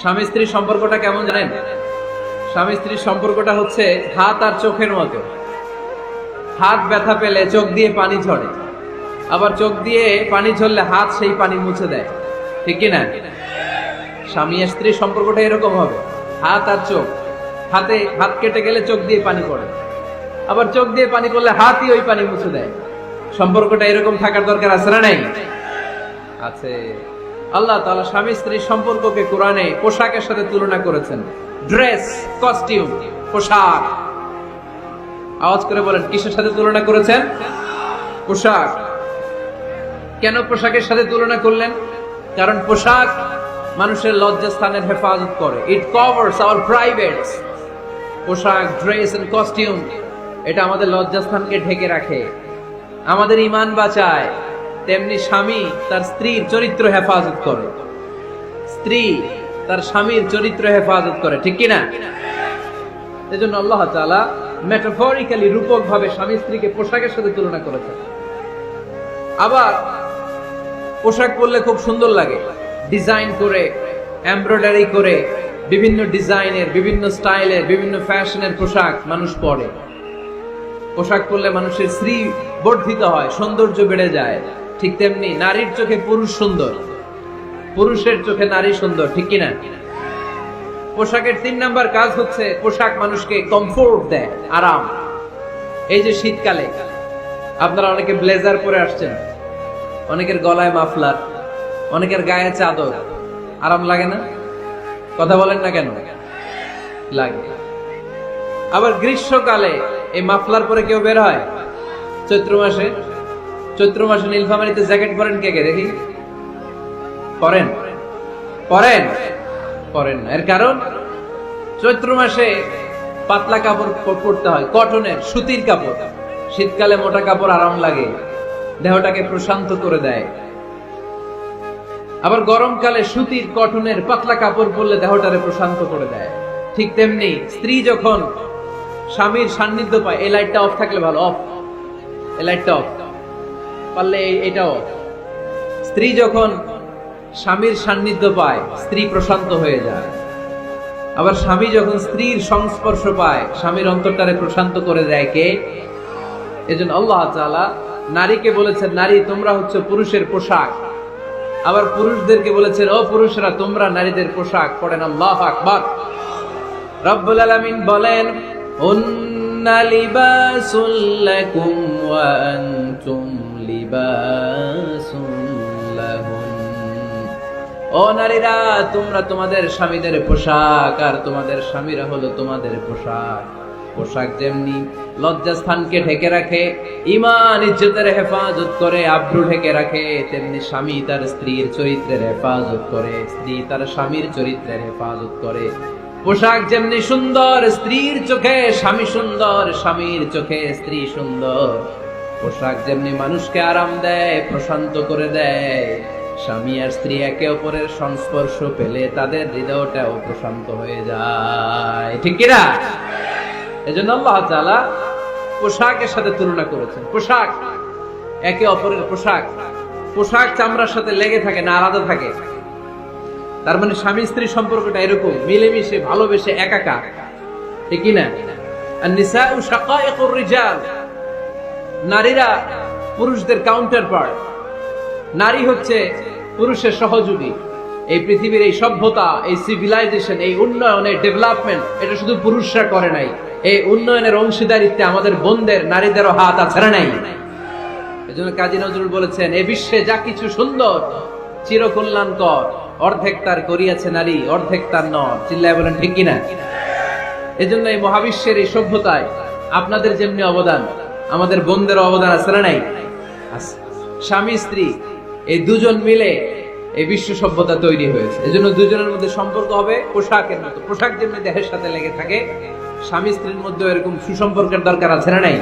স্বামী স্ত্রীর সম্পর্কটা কেমন জানেন? স্বামী স্ত্রীর সম্পর্কটা হচ্ছে হাত আর চোখের মতো। হাত ব্যথা পেলে চোখ দিয়ে পানি ঝরে, আবার চোখ দিয়ে পানি ঝরলে হাত সেই পানি মুছে দেয়, ঠিক কিনা? স্বামী আর স্ত্রীর সম্পর্কটা এরকম হবে, হাত আর চোখ। হাত কেটে গেলে চোখ দিয়ে পানি পড়ে, আবার চোখ দিয়ে পানি পড়লে হাতই ওই পানি মুছে দেয়। সম্পর্কটা এরকম থাকার দরকার আছে না নাই? আছে। আল্লাহ তাআলা স্বামী স্ত্রীর সম্পর্ককে কোরআনে পোশাকের সাথে তুলনা করেছেন। ড্রেস, কস্টিউম, পোশাক। আওয়াজ করে বলেন, কিসের সাথে তুলনা করেছেন? পোশাক। কেন পোশাকের সাথে তুলনা করলেন? কারণ পোশাক মানুষের লজ্জাস্থানের হেফাজত করে। ইট কভারস আওয়ার প্রাইভেটস। পোশাক, ড্রেস এন্ড কস্টিউম, এটা আমাদের লজ্জাস্থানকে ঢেকে রাখে, আমাদের ঈমান বাঁচায়। তেমনি স্বামী তার স্ত্রীর চরিত্র হেফাজত করে, স্ত্রী তার স্বামীর চরিত্র হেফাজত করে, ঠিক কিনা? এজন্য আল্লাহ তাআলা মেটাফরিক্যালি, রূপক ভাবে স্বামী স্ত্রীকে পোশাকের সাথে তুলনা করেছেন। আবার পোশাক পরলে খুব সুন্দর লাগে, ডিজাইন করে, এমব্রয়ডারি করে, বিভিন্ন ডিজাইনের, বিভিন্ন স্টাইলের, বিভিন্ন ফ্যাশনের পোশাক মানুষ পরে। পোশাক পরলে মানুষের শ্রী বর্ধিত হয়, সৌন্দর্য বেড়ে যায়। ঠিক তেমনি নারীর চোখে পুরুষ সুন্দর, পুরুষের চোখে নারী সুন্দর, ঠিক কিনা? পোশাকের 3 নাম্বার কাজ হচ্ছে পোশাক মানুষকে কমফোর্ট দেয়, আরাম। এই যে শীতকালে আপনারা অনেকে ব্লেজার পরে আসছেন, অনেকের গলায় মাফলার, অনেকের গায়ে চাদর, আরাম লাগে না? কথা বলেন না কেন? লাগে। আবার গ্রীষ্মকালে এই মাফলার পরে কেউ বের হয়? চৈত্র মাসে নীলফামারীতে জ্যাকেট পরেন কে কে দেখি? পরেন না। এর কারণ চৈত্র মাসে পাতলা কাপড় পরতে হয়, কটনের, সুতির কাপড়। শীতকালে মোটা কাপড় আরাম লাগে, দেহটাকে প্রশান্ত করে দেয়। আবার গরমকালে সুতির, কটনের পাতলা কাপড় পরলে দেহটারে প্রশান্ত করে দেয়। ঠিক তেমনি স্ত্রী যখন স্বামীর সান্নিধ্য পায়, এই লাইটটা অফ থাকলে ভালো, অফ, এই লাইটটা অফ, পারলে এটাও অফ। স্ত্রী যখন স্বামীর সান্নিধ্য পায়, স্ত্রী প্রশান্ত হয়ে যায়। আবার স্বামী যখন স্ত্রীর সংস্পর্শ পায়, স্বামীর অন্তরটারে প্রশান্ত করে দেয় কে? এজন্য আল্লাহ তাআলা নারীকে বলেছেন, নারী তোমরা হচ্ছে পুরুষের পোশাক। আবার পুরুষদেরকে বলেছেন, ও পুরুষরা তোমরা নারীদের পোশাক। পড়েন আল্লাহু আকবার। রব্বুল আলামিন বলেন, হুন্না লিবাসুল লাকুম ওয়া আনতুম লিবাসুল লাহুন। ও নারীরা, তোমরা তোমাদের স্বামীদের পোশাক, আর তোমাদের স্বামীরা হলো তোমাদের পোশাক। পোশাক যেমনি লজ্জাস্থানকে ঢেকে রাখে, ঈমান ইজ্জতের হেফাজত করে, আব্রু ঢেকে রাখে, তেমনি স্বামী তার স্ত্রীর চরিত্রের হেফাজত করে, স্ত্রী তার স্বামীর চরিত্রের হেফাজত করে। পোশাক যেমনি সুন্দর, স্ত্রীর চোখে স্বামী সুন্দর, স্বামীর চোখে স্ত্রী সুন্দর। পোশাক যেমনি মানুষকে আরাম দেয়, প্রশান্ত করে দেয়, স্বামী আর স্ত্রী একে অপরের সংস্পর্শ পেলে তাদের হৃদয়টাও প্রশান্ত হয়ে যায়, ঠিক কিনা? এজন্য আল্লাহ তাআলা পোশাকের সাথে তুলনা করেছেন। পোশাক একে অপরের পোশাক চামড়ার সাথে লেগে থাকে না, আলাদা থাকে। তার মানে স্বামী স্ত্রী সম্পর্কটা এরকম, মিলেমিশে ভালোবেসে একাকার, ঠিক কিনা? আন-নিসাউ শাকাইকুর রিজাল, নারীরা পুরুষদের কাউন্টার পার্ট। নারী হচ্ছে পুরুষের সহযোগী। এই পৃথিবীর এই সভ্যতা, এই সিভিলাইজেশন, এই উন্নয়ন, এই ডেভেলপমেন্ট, এটা শুধু পুরুষরা করে নাই। এই উন্নয়নের অংশীদারিত্বে আমাদের বোনদের, নারীদেরও হাত আছে না নাই? এজন্য কাজী নজরুল বলেছেন, এ বিশ্বে যা কিছু সুন্দর চিরকল্যাণকর, অর্ধেক তার করিয়াছে নারী, অর্ধেক তার নর। চিল্লায় বলেন ঠিক কিনা? এজন্য এই মহাবিশ্বের এই সভ্যতায় আপনাদের যেমনি অবদান, আমাদের বোনদেরও অবদান আছে না নাই? স্বামী স্ত্রী এই দুজন মিলে এই বিশ্ব সভ্যতা তৈরি হয়েছে। এজন্য দুজনের মধ্যে সম্পর্ক হবে পোশাকের মতো। পোশাক যেমনি দেহের সাথে লেগে থাকে, স্বামী স্ত্রীর মধ্যে এরকম সুসম্পর্কের দরকার আছে না নাই?